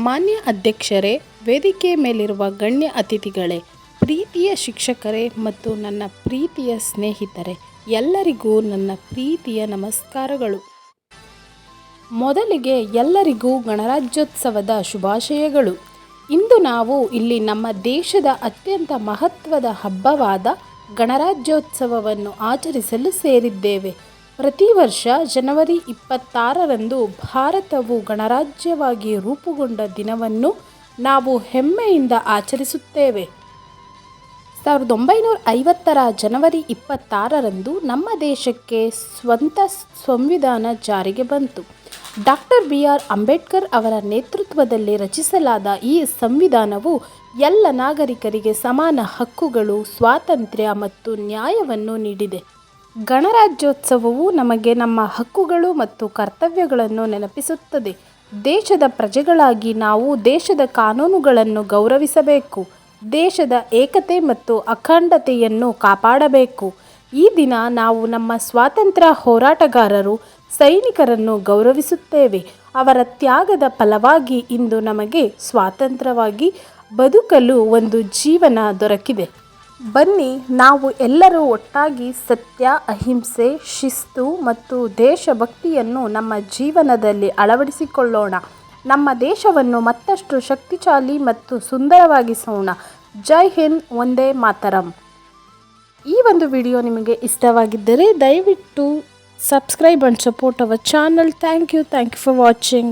ಮಾನ್ಯ ಅಧ್ಯಕ್ಷರೇ, ವೇದಿಕೆ ಮೇಲಿರುವ ಗಣ್ಯ ಅತಿಥಿಗಳೇ, ಪ್ರೀತಿಯ ಶಿಕ್ಷಕರೇ ಮತ್ತು ನನ್ನ ಪ್ರೀತಿಯ ಸ್ನೇಹಿತರೆ, ಎಲ್ಲರಿಗೂ ನನ್ನ ಪ್ರೀತಿಯ ನಮಸ್ಕಾರಗಳು. ಮೊದಲಿಗೆ ಎಲ್ಲರಿಗೂ ಗಣರಾಜ್ಯೋತ್ಸವದ ಶುಭಾಶಯಗಳು. ಇಂದು ನಾವು ಇಲ್ಲಿ ನಮ್ಮ ದೇಶದ ಅತ್ಯಂತ ಮಹತ್ವದ ಹಬ್ಬವಾದ ಗಣರಾಜ್ಯೋತ್ಸವವನ್ನು ಆಚರಿಸಲು ಸೇರಿದ್ದೇವೆ. ಪ್ರತಿ ವರ್ಷ ಜನವರಿ 26ರಂದು ಭಾರತವು ಗಣರಾಜ್ಯವಾಗಿ ರೂಪುಗೊಂಡ ದಿನವನ್ನು ನಾವು ಹೆಮ್ಮೆಯಿಂದ ಆಚರಿಸುತ್ತೇವೆ. 1950ರ ಜನವರಿ 26ರಂದು ನಮ್ಮ ದೇಶಕ್ಕೆ ಸ್ವಂತ ಸಂವಿಧಾನ ಜಾರಿಗೆ ಬಂತು. ಡಾಕ್ಟರ್ BR ಅಂಬೇಡ್ಕರ್ ಅವರ ನೇತೃತ್ವದಲ್ಲಿ ರಚಿಸಲಾದ ಈ ಸಂವಿಧಾನವು ಎಲ್ಲ ನಾಗರಿಕರಿಗೆ ಸಮಾನ ಹಕ್ಕುಗಳು, ಸ್ವಾತಂತ್ರ್ಯ ಮತ್ತು ನ್ಯಾಯವನ್ನು ನೀಡಿದೆ. ಗಣರಾಜ್ಯೋತ್ಸವವು ನಮಗೆ ನಮ್ಮ ಹಕ್ಕುಗಳು ಮತ್ತು ಕರ್ತವ್ಯಗಳನ್ನು ನೆನಪಿಸುತ್ತದೆ. ದೇಶದ ಪ್ರಜೆಗಳಾಗಿ ನಾವು ದೇಶದ ಕಾನೂನುಗಳನ್ನು ಗೌರವಿಸಬೇಕು, ದೇಶದ ಏಕತೆ ಮತ್ತು ಅಖಂಡತೆಯನ್ನು ಕಾಪಾಡಬೇಕು. ಈ ದಿನ ನಾವು ನಮ್ಮ ಸ್ವಾತಂತ್ರ್ಯ ಹೋರಾಟಗಾರರು, ಸೈನಿಕರನ್ನು ಗೌರವಿಸುತ್ತೇವೆ. ಅವರ ತ್ಯಾಗದ ಫಲವಾಗಿ ಇಂದು ನಮಗೆ ಸ್ವತಂತ್ರವಾಗಿ ಬದುಕಲು ಒಂದು ಜೀವನ ದೊರಕಿದೆ. ಬನ್ನಿ, ನಾವು ಎಲ್ಲರೂ ಒಟ್ಟಾಗಿ ಸತ್ಯ, ಅಹಿಂಸೆ, ಶಿಸ್ತು ಮತ್ತು ದೇಶಭಕ್ತಿಯನ್ನು ನಮ್ಮ ಜೀವನದಲ್ಲಿ ಅಳವಡಿಸಿಕೊಳ್ಳೋಣ. ನಮ್ಮ ದೇಶವನ್ನು ಮತ್ತಷ್ಟು ಶಕ್ತಿಶಾಲಿ ಮತ್ತು ಸುಂದರವಾಗಿಸೋಣ. ಜೈ ಹಿಂದ್, ವಂದೇ ಮಾತರಂ. ಈ ಒಂದು ವಿಡಿಯೋ ನಿಮಗೆ ಇಷ್ಟವಾಗಿದ್ದರೆ ದಯವಿಟ್ಟು subscribe and support our channel. Thank you for watching.